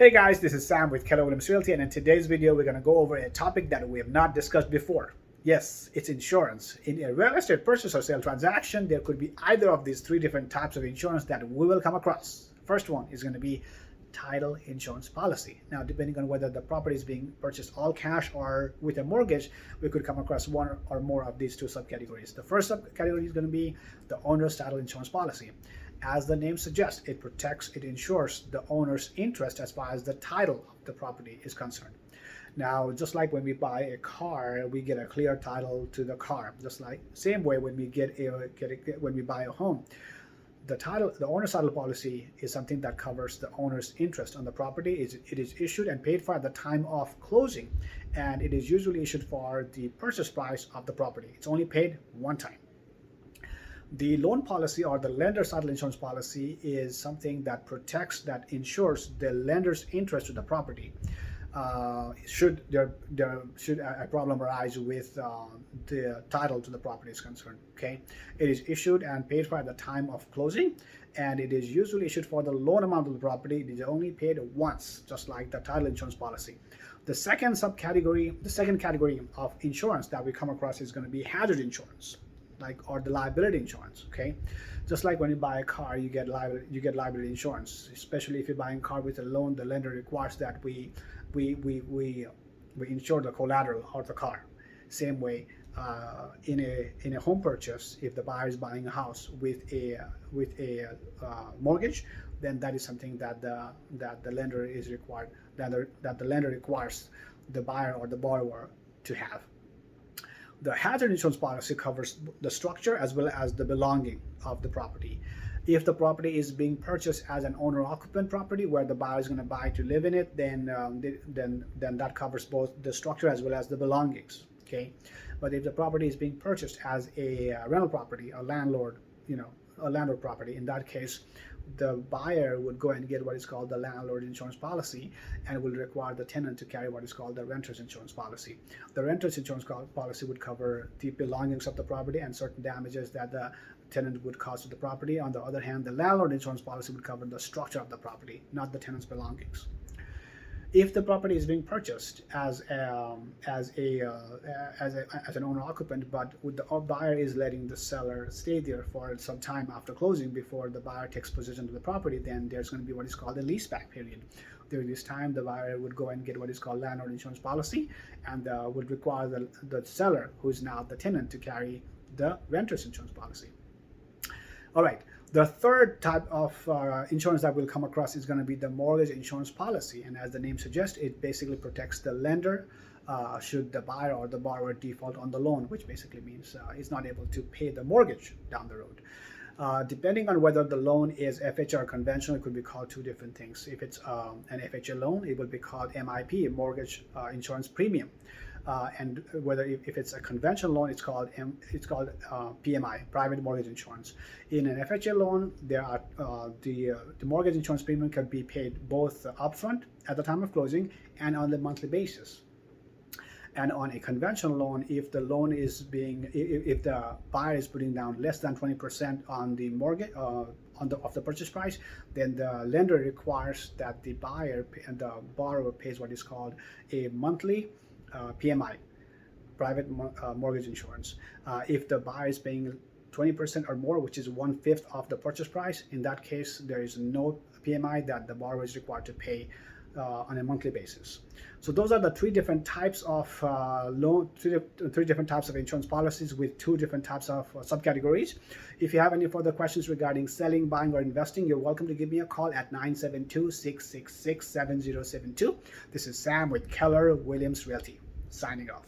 Hey guys, this is Sam with Keller Realty, and in today's video we're going to go over a topic that we have not discussed before. Yes, it's insurance. In a real estate purchase or sale transaction, there could be either of these three different types of insurance that we will come across. First one is going to be title insurance policy. Now, depending on whether the property is being purchased all cash or with a mortgage, we could come across one or more of these two subcategories. The first subcategory is going to be the owner's title insurance policy. As the name suggests, it insures the owner's interest as far as the title of the property is concerned. Now, just like when we buy a car, we get a clear title to the car. Just like same way when we when we buy a home, the owner's title policy is something that covers the owner's interest on the property. It is issued and paid for at the time of closing, and it is usually issued for the purchase price of the property. It's only paid one time. The loan policy or the lender's title insurance policy is something that insures the lender's interest to the property. Should a problem arise with the title to the property is concerned. Okay, it is issued and paid for at the time of closing, and it is usually issued for the loan amount of the property. It is only paid once, just like the title insurance policy. The second category of insurance that we come across is going to be hazard insurance, or the liability insurance. Okay, just like when you buy a car, you get liability insurance. Especially if you're buying a car with a loan, the lender requires that we insure the collateral of the car. Same way in a home purchase, if the buyer is buying a house with a mortgage, then that is something that the lender requires the buyer or the borrower to have. The hazard insurance policy covers the structure as well as the belonging of the property. If the property is being purchased as an owner-occupant property where the buyer is going to buy to live in it, then that covers both the structure as well as the belongings. Okay, but if the property is being purchased as a rental property, a landlord property, in that case, the buyer would go and get what is called the landlord insurance policy, and will require the tenant to carry what is called the renter's insurance policy. The renter's insurance policy would cover the belongings of the property and certain damages that the tenant would cause to the property. On the other hand, the landlord insurance policy would cover the structure of the property, not the tenant's belongings. If the property is being purchased as an owner-occupant, but the buyer is letting the seller stay there for some time after closing before the buyer takes possession of the property, then there's going to be what is called a leaseback period. During this time, the buyer would go and get what is called landlord insurance policy, and would require the seller, who is now the tenant, to carry the renter's insurance policy. All right. The third type of insurance that we'll come across is going to be the mortgage insurance policy. And as the name suggests, it basically protects the lender should the buyer or the borrower default on the loan, which basically means he's not able to pay the mortgage down the road. Depending on whether the loan is FHA or conventional, it could be called two different things. If it's an FHA loan, it will be called MIP, mortgage insurance premium. And whether if it's a conventional loan, it's called PMI, private mortgage insurance. In an FHA loan, there are the mortgage insurance premium can be paid both upfront at the time of closing and on a monthly basis. And on a conventional loan, if the buyer is putting down less than 20% on the mortgage of the purchase price, then the lender requires that the buyer and the borrower pays what is called a monthly PMI, private mortgage insurance. If the buyer is paying 20% or more, which is 1/5 of the purchase price, in that case, there is no PMI that the borrower is required to pay on a monthly basis. So those are the three different types of three different types of insurance policies with two different types of subcategories. If you have any further questions regarding selling, buying, or investing, you're welcome to give me a call at 972-666-7072. This is Sam with Keller Williams Realty, signing off.